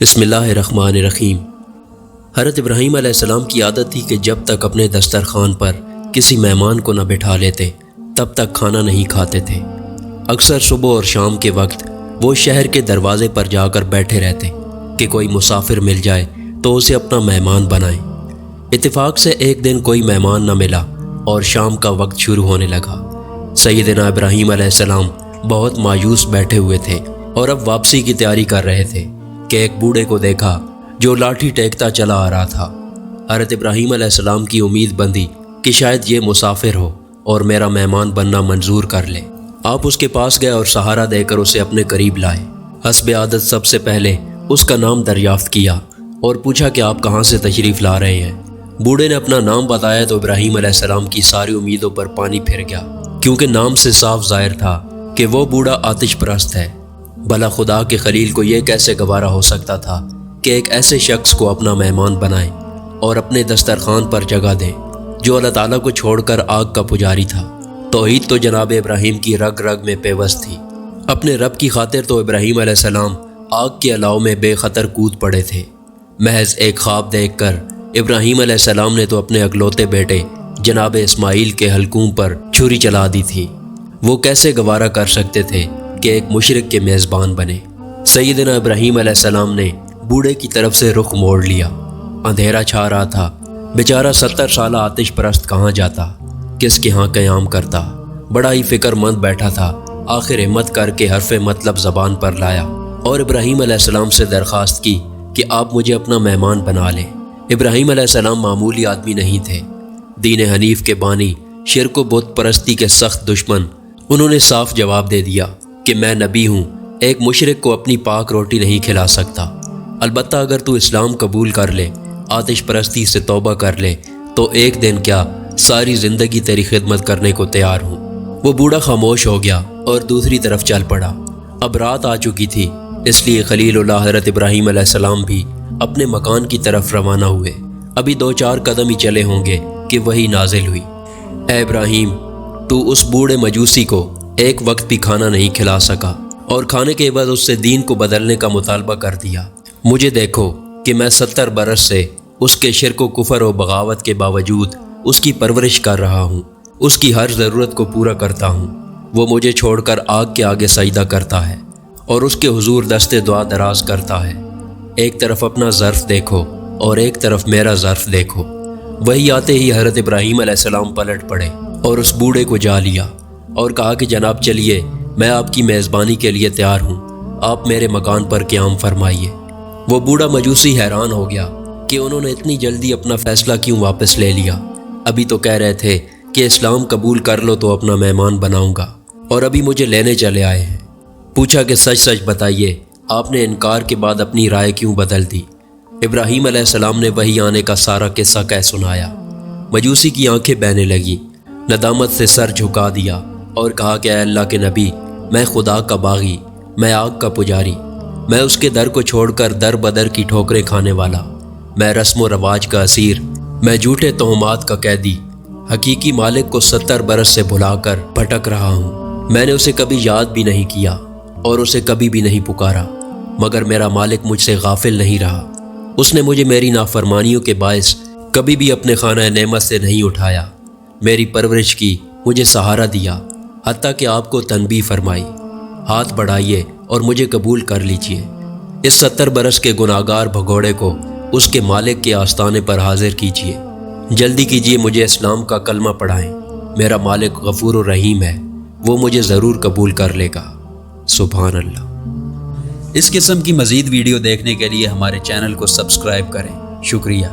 بسم اللہ الرحمن الرحیم۔ حضرت ابراہیم علیہ السلام کی عادت تھی کہ جب تک اپنے دسترخوان پر کسی مہمان کو نہ بٹھا لیتے تب تک کھانا نہیں کھاتے تھے۔ اکثر صبح اور شام کے وقت وہ شہر کے دروازے پر جا کر بیٹھے رہتے کہ کوئی مسافر مل جائے تو اسے اپنا مہمان بنائیں۔ اتفاق سے ایک دن کوئی مہمان نہ ملا اور شام کا وقت شروع ہونے لگا۔ سیدنا ابراہیم علیہ السلام بہت مایوس بیٹھے ہوئے تھے اور اب واپسی کی تیاری کر رہے تھے کہ ایک بوڑھے کو دیکھا جو لاٹھی ٹیکتا چلا آ رہا تھا۔ حضرت ابراہیم علیہ السلام کی امید بندی کہ شاید یہ مسافر ہو اور میرا مہمان بننا منظور کر لے۔ آپ اس کے پاس گئے اور سہارا دے کر اسے اپنے قریب لائے۔ حسب عادت سب سے پہلے اس کا نام دریافت کیا اور پوچھا کہ آپ کہاں سے تشریف لا رہے ہیں۔ بوڑھے نے اپنا نام بتایا تو ابراہیم علیہ السلام کی ساری امیدوں پر پانی پھر گیا، کیونکہ نام سے صاف ظاہر تھا کہ وہ بوڑھا آتش پرست ہے۔ بھلا خدا کے خلیل کو یہ کیسے گوارا ہو سکتا تھا کہ ایک ایسے شخص کو اپنا مہمان بنائیں اور اپنے دسترخوان پر جگہ دیں جو اللہ تعالیٰ کو چھوڑ کر آگ کا پجاری تھا۔ توحید تو جناب ابراہیم کی رگ رگ میں پیوست تھی۔ اپنے رب کی خاطر تو ابراہیم علیہ السلام آگ کے الاؤ میں بے خطر کود پڑے تھے۔ محض ایک خواب دیکھ کر ابراہیم علیہ السلام نے تو اپنے اکلوتے بیٹے جناب اسماعیل کے حلقوم پر چھری چلا دی تھی۔ وہ کیسے گوارا کر سکتے تھے کہ ایک مشرک کے میزبان بنے۔ سیدنا ابراہیم علیہ السلام نے بوڑھے کی طرف سے رخ موڑ لیا۔ اندھیرا چھا رہا تھا۔ بیچارہ 70 سالہ آتش پرست کہاں جاتا، کس کے ہاں قیام کرتا۔ بڑا ہی فکر مند بیٹھا تھا۔ آخر ہمت کر کے حرف مطلب زبان پر لایا اور ابراہیم علیہ السلام سے درخواست کی کہ آپ مجھے اپنا مہمان بنا لیں۔ ابراہیم علیہ السلام معمولی آدمی نہیں تھے۔ دین حنیف کے بانی، شرک و بت پرستی کے سخت دشمن۔ انہوں نے صاف جواب دے دیا کہ میں نبی ہوں، ایک مشرک کو اپنی پاک روٹی نہیں کھلا سکتا۔ البتہ اگر تو اسلام قبول کر لے، آتش پرستی سے توبہ کر لے تو ایک دن کیا ساری زندگی تیری خدمت کرنے کو تیار ہوں۔ وہ بوڑھا خاموش ہو گیا اور دوسری طرف چل پڑا۔ اب رات آ چکی تھی، اس لیے خلیل اللہ حضرت ابراہیم علیہ السلام بھی اپنے مکان کی طرف روانہ ہوئے۔ ابھی 2-4 قدم ہی چلے ہوں گے کہ وہی نازل ہوئی۔ اے ابراہیم، تو اس بوڑھے مجوسی کو ایک وقت بھی کھانا نہیں کھلا سکا اور کھانے کے بعد اس سے دین کو بدلنے کا مطالبہ کر دیا۔ مجھے دیکھو کہ میں 70 برس سے اس کے شرک و کفر و بغاوت کے باوجود اس کی پرورش کر رہا ہوں، اس کی ہر ضرورت کو پورا کرتا ہوں۔ وہ مجھے چھوڑ کر آگ کے آگے سجدہ کرتا ہے اور اس کے حضور دست دعا دراز کرتا ہے۔ ایک طرف اپنا ظرف دیکھو اور ایک طرف میرا ظرف دیکھو۔ وہی آتے ہی حضرت ابراہیم علیہ السلام پلٹ پڑے اور اس بوڑھے کو جا لیا اور کہا کہ جناب چلیے، میں آپ کی میزبانی کے لیے تیار ہوں، آپ میرے مکان پر قیام فرمائیے۔ وہ بوڑھا مجوسی حیران ہو گیا کہ انہوں نے اتنی جلدی اپنا فیصلہ کیوں واپس لے لیا۔ ابھی تو کہہ رہے تھے کہ اسلام قبول کر لو تو اپنا مہمان بناؤں گا، اور ابھی مجھے لینے چلے آئے ہیں۔ پوچھا کہ سچ سچ بتائیے، آپ نے انکار کے بعد اپنی رائے کیوں بدل دی؟ ابراہیم علیہ السلام نے وہی آنے کا سارا قصہ کہہ سنایا۔ مجوسی کی آنکھیں بہنے لگیں، ندامت سے سر جھکا دیا اور کہا کہ اے اللہ کے نبی، میں خدا کا باغی، میں آگ کا پجاری، میں اس کے در کو چھوڑ کر در بدر کی ٹھوکریں کھانے والا، میں رسم و رواج کا اسیر، میں جھوٹے تہمات کا قیدی، حقیقی مالک کو 70 برس سے بھلا کر بھٹک رہا ہوں۔ میں نے اسے کبھی یاد بھی نہیں کیا اور اسے کبھی بھی نہیں پکارا، مگر میرا مالک مجھ سے غافل نہیں رہا۔ اس نے مجھے میری نافرمانیوں کے باعث کبھی بھی اپنے خانہ نعمت سے نہیں اٹھایا، میری پرورش کی، مجھے سہارا دیا، حتیٰ کہ آپ کو تنبیہ فرمائی۔ ہاتھ بڑھائیے اور مجھے قبول کر لیجئے۔ اس 70 برس کے گناہگار بھگوڑے کو اس کے مالک کے آستانے پر حاضر کیجئے۔ جلدی کیجئے، مجھے اسلام کا کلمہ پڑھائیں۔ میرا مالک غفور و رحیم ہے، وہ مجھے ضرور قبول کر لے گا۔ سبحان اللہ۔ اس قسم کی مزید ویڈیو دیکھنے کے لیے ہمارے چینل کو سبسکرائب کریں۔ شکریہ۔